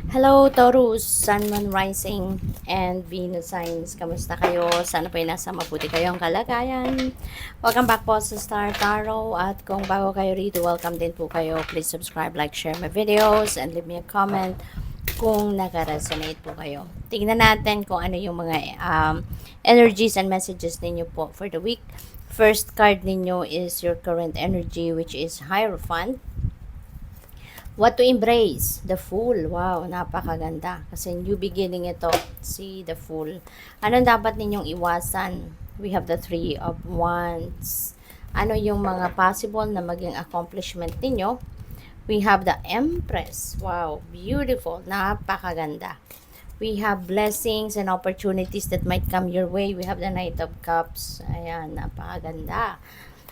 Hello, Taurus, Sun, Moon, Rising, and Venus signs. Kamusta kayo? Sana po ay nasa mabuti kayong kalagayan. Welcome back po sa Star Tarot. At kung bago kayo rito, welcome din po kayo. Please subscribe, like, share my videos, and leave me a comment kung naka-resonate po kayo. Tingnan natin kung ano yung mga energies and messages ninyo po for the week. First card ninyo is your current energy, which is Hierophant. What to embrace? The Fool. Wow, napakaganda. Kasi new beginning ito. See, the Fool. Anong dapat ninyong iwasan? We have the Three of Wands. Ano yung mga possible na maging accomplishment ninyo? We have the Empress. Wow, beautiful. Napakaganda. We have blessings and opportunities that might come your way. We have the Knight of Cups. Ayan, napakaganda.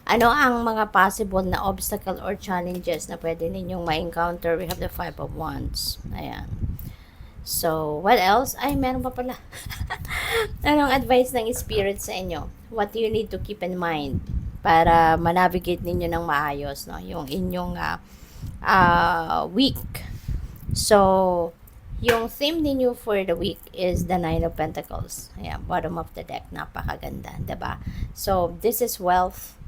Ano ang mga possible na obstacle or challenges na pwede ninyong ma-encounter? We have the Five of Wands. Ayan. So, what else? Ay, meron pa pala. Anong advice ng Spirit sa inyo? What do you need to keep in mind para manavigate ninyo ng maayos, no? Yung inyong week. So, yung theme ninyo for the week is the Nine of Pentacles. Ayan, bottom of the deck. Napakaganda, diba? So, this is wealth,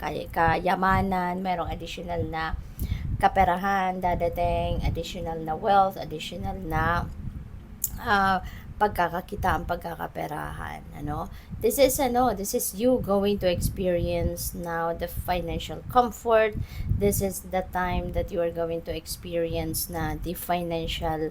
kayamanan, merong additional na kaperahan, dadating, additional na wealth, additional na pagkakakitaan, pagkakaperahan, this is you going to experience now the financial comfort. This is the time that you are going to experience na the financial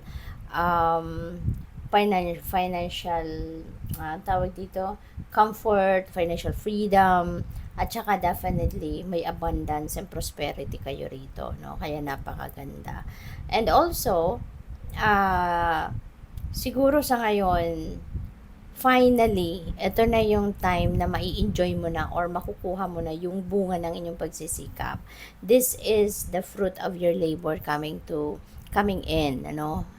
tawag dito, comfort, financial freedom, at saka definitely may abundance and prosperity kayo rito, no? Kaya napakaganda. And also, siguro sa ngayon, finally, ito na yung time na mai-enjoy mo na or makukuha mo na yung bunga ng inyong pagsisikap. This is the fruit of your labor coming in,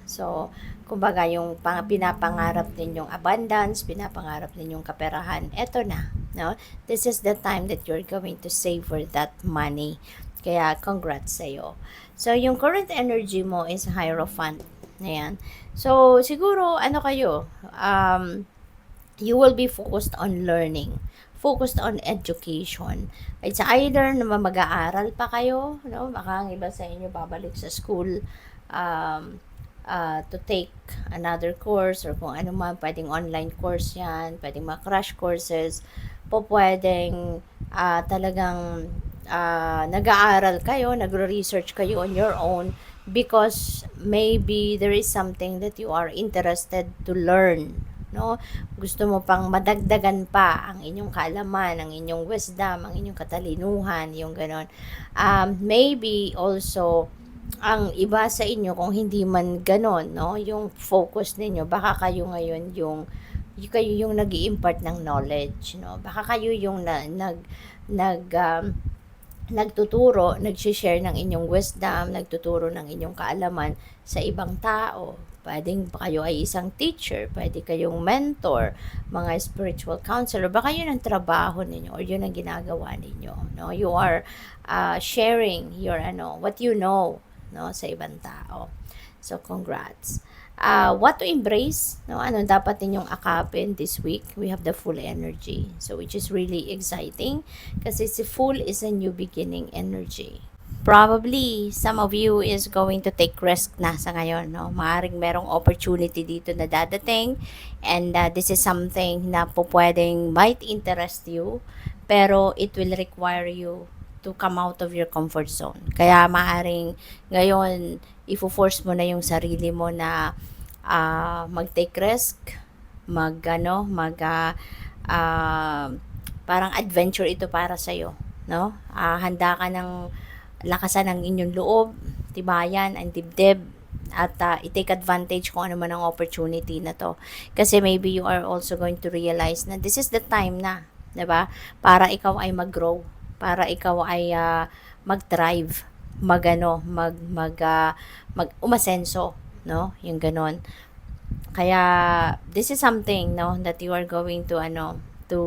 So, kumbaga yung pinapangarap ninyong abundance, pinapangarap ninyong kaperahan, eto na, no? This is the time that you're going to savor that money. Kaya, congrats sa'yo. So, yung current energy mo is Hierophant. Ayan. So, siguro, you will be focused on learning, focused on education. It's either na mag-aaral pa kayo, baka ang iba sa inyo babalik sa school to take another course or kung ano man, pwedeng online course yan, pwedeng mga crash courses, pwedeng talagang nag-aaral kayo, nagre-research kayo on your own because maybe there is something that you are interested to learn, gusto mo pang madagdagan pa ang inyong kaalaman, ang inyong wisdom, ang inyong katalinuhan, yung ganon. Maybe also ang iba sa inyo, kung hindi man ganon, yung focus ninyo, baka kayo ngayon kayo yung nag-i-impart ng knowledge, baka kayo yung nagtuturo, nag-share ng inyong wisdom, nagtuturo ng inyong kaalaman sa ibang tao. Pwedeng kayo ay isang teacher, pwede kayong mentor, mga spiritual counselor, baka yun ang trabaho ninyo or yun ang ginagawa ninyo, You are sharing your what you know, sa ibang tao. So congrats. What to embrace, ano dapat ninyong akapin this week? We have the full energy, so which is really exciting kasi si full is a new beginning energy. Probably some of you is going to take risk na sa ngayon, maaring merong opportunity dito na dadating, and this is something na pwedeng might interest you, pero it will require you to come out of your comfort zone. Kaya maaring ngayon ifo-force mo na yung sarili mo na mag-take risk, parang adventure ito para sa iyo, handa ka ng lakasan ng inyong loob, tibayan ang dibdib, at i-take advantage kung ano man ang opportunity na to. Kasi maybe you are also going to realize na this is the time na, 'di ba? Para ikaw ay mag-grow, para ikaw ay mag-thrive, umasenso, yung ganon. Kaya this is something, that you are going to to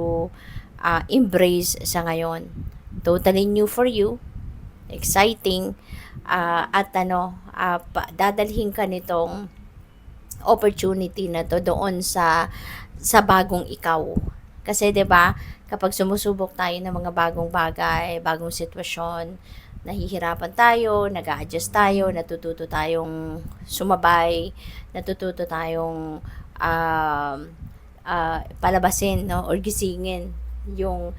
embrace sa ngayon. Totally new for you. exciting, at dadalhin ka nitong opportunity na to doon sa bagong ikaw. Kasi 'di ba, kapag sumusubok tayo ng mga bagong bagay, bagong sitwasyon, nahihirapan tayo, nag-a-adjust tayo, natututo tayong sumabay, natututo tayong palabasin, no, or gisingin yung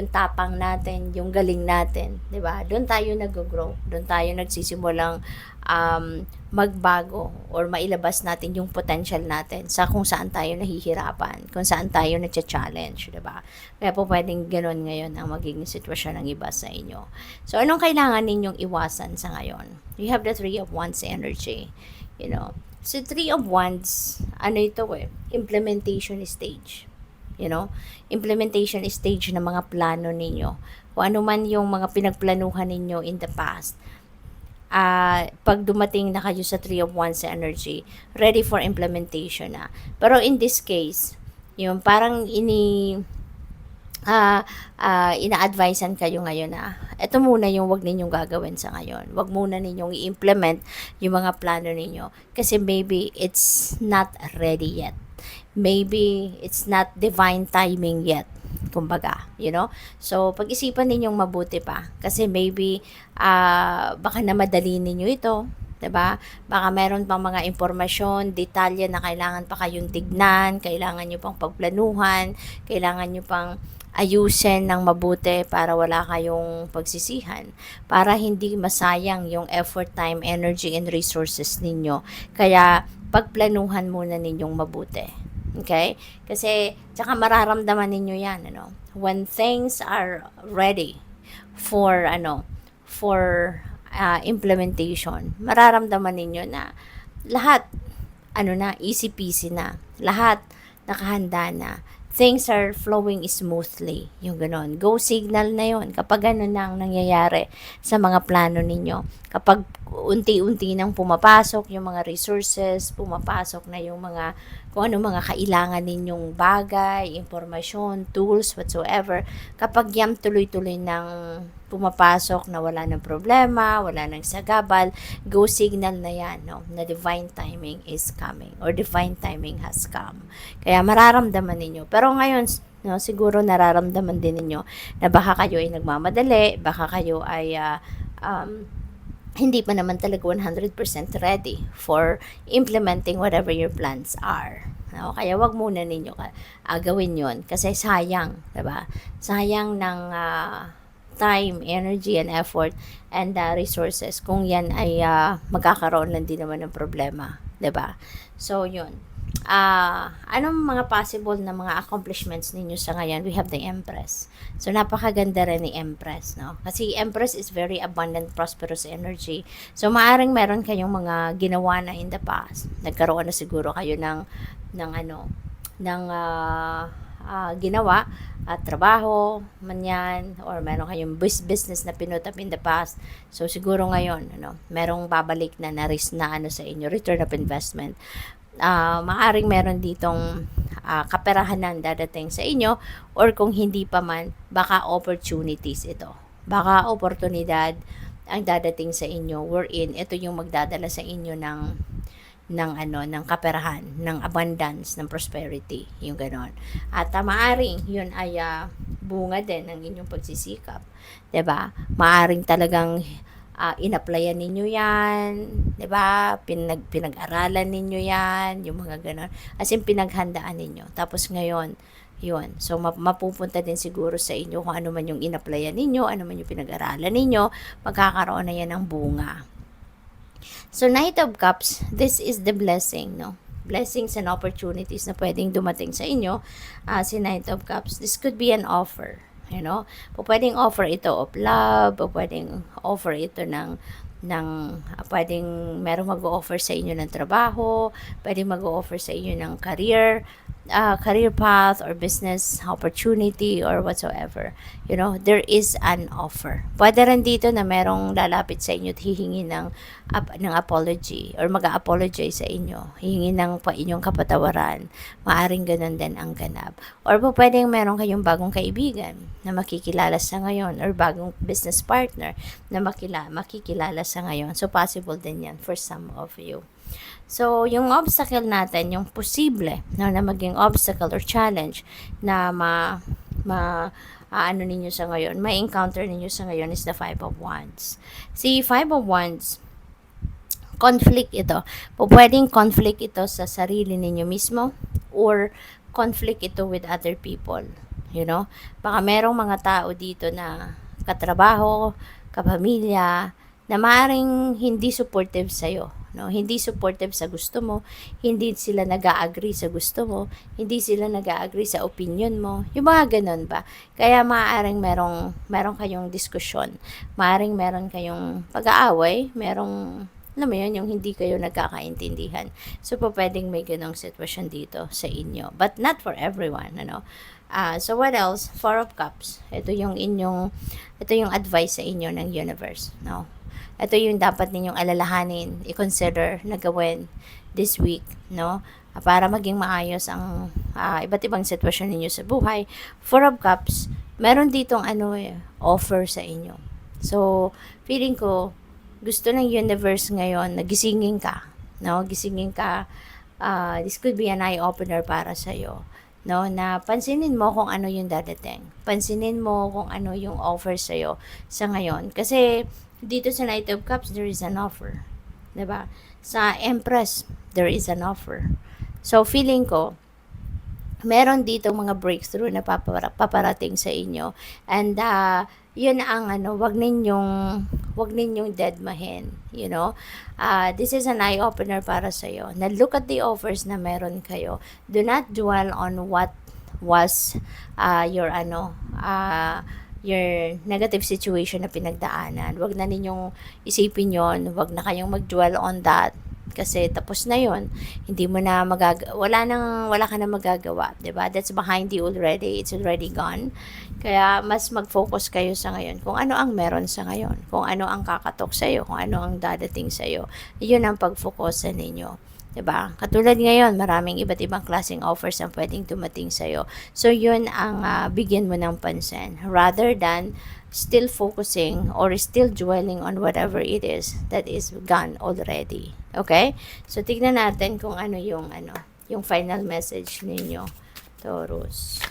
tapang natin, yung galing natin, 'di ba? Doon tayo nag-grow, doon tayo nagsisimulang magbago or mailabas natin yung potential natin sa kung saan tayo nahihirapan, kung saan tayo nagcha-challenge, 'di ba? Kaya po pwedeng ganoon ngayon ang magiging sitwasyon ng iba sa inyo. So anong kailangan ninyong iwasan sa ngayon? You have the Three of Wands energy, you know. So, Three of Wands, implementation stage. You know, implementation stage ng mga plano ninyo. Kung ano man yung mga pinagplanuhan ninyo in the past. Pag dumating na kayo sa Three of Wands energy, ready for implementation na. Pero in this case, yung parang ina-advisean kayo ngayon na ito muna yung wag ninyong gagawin sa ngayon. Wag muna ninyong i-implement yung mga plano ninyo kasi maybe it's not ready yet. Maybe it's not divine timing yet. Kumbaga, you know? So, pag-isipan ninyong mabuti pa kasi maybe baka na madali ninyo ito. 'Di ba? Baka meron pang mga impormasyon, detalye na kailangan pa kayong tignan, kailangan niyo pang pagplanuhan, kailangan niyo pang ayusin ng mabuti para wala kayong pagsisihan, para hindi masayang yung effort, time, energy, and resources ninyo. Kaya, pagplanuhan muna ninyong mabuti. Okay? Kasi, tsaka mararamdaman ninyo yan, when things are ready for, implementation, mararamdaman ninyo na lahat, easy peasy na. Lahat, nakahanda na. Things are flowing smoothly. Yung ganon. Go signal na yon kapag ganon na ang nangyayari sa mga plano ninyo. Kapag unti-unti nang pumapasok yung mga resources, pumapasok na yung mga kung ano mga kailangan ninyong bagay, impormasyon, tools, whatsoever. Kapag yan tuloy-tuloy nang pumapasok na wala ng problema, wala ng sagabal, go signal na yan, no? Na divine timing is coming or divine timing has come. Kaya mararamdaman ninyo. Pero ngayon, no, siguro nararamdaman din ninyo na baka kayo ay nagmamadali, baka kayo ay hindi pa naman talaga 100% ready for implementing whatever your plans are. No? Kaya wag muna ninyo gawin yon kasi sayang, 'di ba? Sayang ng time, energy, and effort and resources kung yan ay magkakaroon lang din naman ng problema, 'di ba? So, yun. Anong mga possible na mga accomplishments ninyo sa ngayon? We have the Empress. So, napakaganda rin ni Empress, no? Kasi Empress is very abundant, prosperous energy. So, maaring meron kayong mga ginawa na in the past. Nagkaroon na siguro kayo ng ginawa at trabaho man yan or meron kayong business na pinutap in the past. So, siguro ngayon, merong babalik na risk na sa inyo, return of investment. Maaring meron ditong kaperahan ng dadating sa inyo or kung hindi pa man, baka opportunities ito. Baka oportunidad ang dadating sa inyo wherein ito yung magdadala sa inyo ng kaperahan, ng abundance, ng prosperity, yung ganon. At maaring yun ay bunga din ng inyong pagsisikap, 'di ba? Maaring talagang in-applyan ninyo yan, 'di ba? Pinag-aralan ninyo yan, yung mga ganon. As in pinaghandaan ninyo. Tapos ngayon, yun. So, mapupunta din siguro sa inyo kung ano man yung in-applyan ninyo, ano man yung pinag-aralan ninyo, magkakaroon na yan ng bunga. So, Knight of Cups, this is the blessing, no? Blessings and opportunities na pwedeng dumating sa inyo. Si Knight of Cups, this could be an offer, pwedeng offer ito of love, pwedeng offer ito pwedeng merong mag-o-offer sa inyo ng trabaho, pwedeng mag-o-offer sa inyo ng career, career path or business opportunity or whatsoever, there is an offer. Pwede rin dito na merong lalapit sa inyo at hihingi ng apology or mag-apologize sa inyo, hihingi ng inyong kapatawaran. Maaring ganun din ang ganap. Or pwedeng meron kayong bagong kaibigan na makikilala sa ngayon or bagong business partner na makikilala sa ngayon. So, possible din yan for some of you. So, yung obstacle natin, yung posible na maging obstacle or challenge na ano ninyo sa ngayon, may encounter ninyo sa ngayon is the Five of Wands. Si Five of Wands, conflict ito. Pwedeng conflict ito sa sarili ninyo mismo or conflict ito with other people. Baka merong mga tao dito na katrabaho, kapamilya, na maaaring hindi supportive sa'yo. Hindi supportive sa gusto mo, hindi sila nag-a-agree sa gusto mo, hindi sila nag-a-agree sa opinion mo. Yung mga ganun ba? Kaya maaaring merong kayong diskusyon, maaaring meron kayong pag-aaway, alam mo yun, yung hindi kayo nagkakaintindihan. So, pwedeng may ganong sitwasyon dito sa inyo. But not for everyone, so, what else? Four of Cups. Ito yung advice sa inyo ng universe, Ito yung dapat ninyong alalahanin, i-consider na gawin this week, para maging maayos ang iba't ibang sitwasyon ninyo sa buhay. Four of Cups, meron ditong offer sa inyo. So, feeling ko, gusto ng universe ngayon, nagisingin ka, gisingin ka, this could be an eye-opener para sa'yo, na pansinin mo kung ano yung dadating. Pansinin mo kung ano yung offer sa'yo sa ngayon. Kasi, dito sa Knight of Cups, there is an offer. Diba? Sa Empress, there is an offer. So, feeling ko, meron dito mga breakthrough na paparating sa inyo. And, yun ang wag ninyong deadmahin, this is an eye-opener para sa iyo. Na look at the offers na meron kayo. Do not dwell on what was your negative situation na pinagdaanan. Wag na ninyong isipin yon, wag na kayong mag-dwell on that. Kasi tapos na yon, hindi mo na wala ka na magagawa, 'di ba? That's behind you already. It's already gone. Kaya mas mag-focus kayo sa ngayon kung ano ang meron sa ngayon, kung ano ang kakatok sa iyo, kung ano ang dadating sa iyo. 'Yun ang pag-focus ninyo. 'Di ba? Katulad ngayon, maraming iba't ibang klaseng offers ang pwedeng dumating sa iyo. So 'yun ang bigyan mo ng pansin rather than still focusing or still dwelling on whatever it is that is gone already. Okay? So tignan natin kung ano yung final message ninyo, Taurus.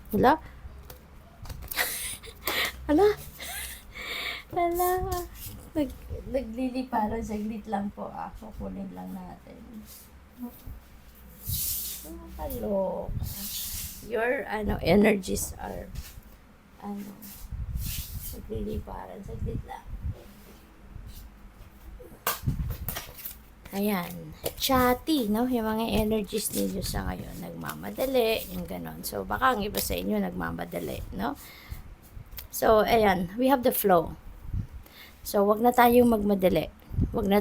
Hala? Hala? Nagliliparan, saglit lang po. Kukunin lang natin. Hello. Your energies are nagliliparan, saglit lang. Ayan, chatty, yung mga energies ninyo sa ngayon, nagmamadali, yung ganon. So, baka ang iba sa inyo nagmamadali, So, ayan, we have the flow. So, wag na tayong magmadali. Wag na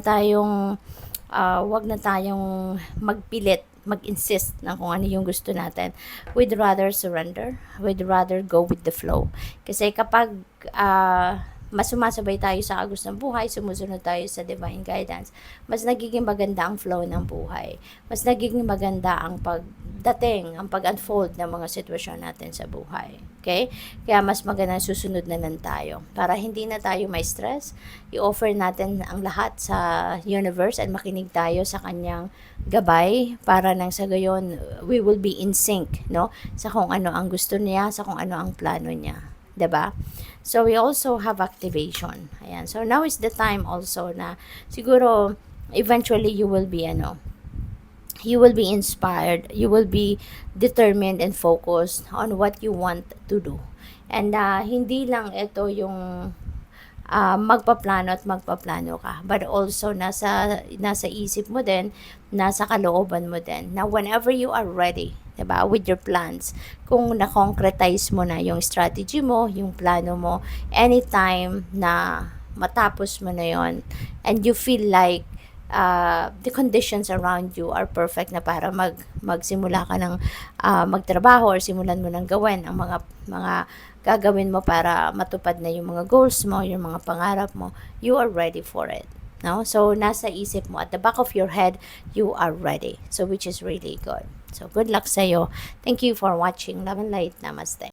tayong magpilit, mag-insist na kung ano yung gusto natin. We'd rather surrender. We'd rather go with the flow. Kasi kapag mas sumasabay tayo sa agos ng buhay, sumusunod tayo sa divine guidance, mas nagiging maganda ang flow ng buhay. Mas nagiging maganda ang pag-unfold ng mga sitwasyon natin sa buhay. Okay? Kaya mas maganda susunod na lang tayo. Para hindi na tayo may stress, i-offer natin ang lahat sa universe at makinig tayo sa kanyang gabay para nang sa gayon, we will be in sync, sa kung ano ang gusto niya, sa kung ano ang plano niya. 'Di ba? So we also have activation. Ayan. So now is the time also na siguro eventually you will be inspired, you will be determined and focused on what you want to do. And hindi lang ito yung magpaplano ka, but also nasa isip mo din, nasa kalooban mo din, na whenever you are ready, diba, with your plans, kung na-concretize mo na yung strategy mo, yung plano mo, anytime na matapos mo na yon and you feel like the conditions around you are perfect na para magsimula ka ng magtrabaho or simulan mo ng gawin ang mga gagawin mo para matupad na yung mga goals mo, yung mga pangarap mo. You are ready for it. No? So, nasa isip mo, at the back of your head, you are ready. So, which is really good. So, good luck sa'yo. Thank you for watching. Love and light. Namaste.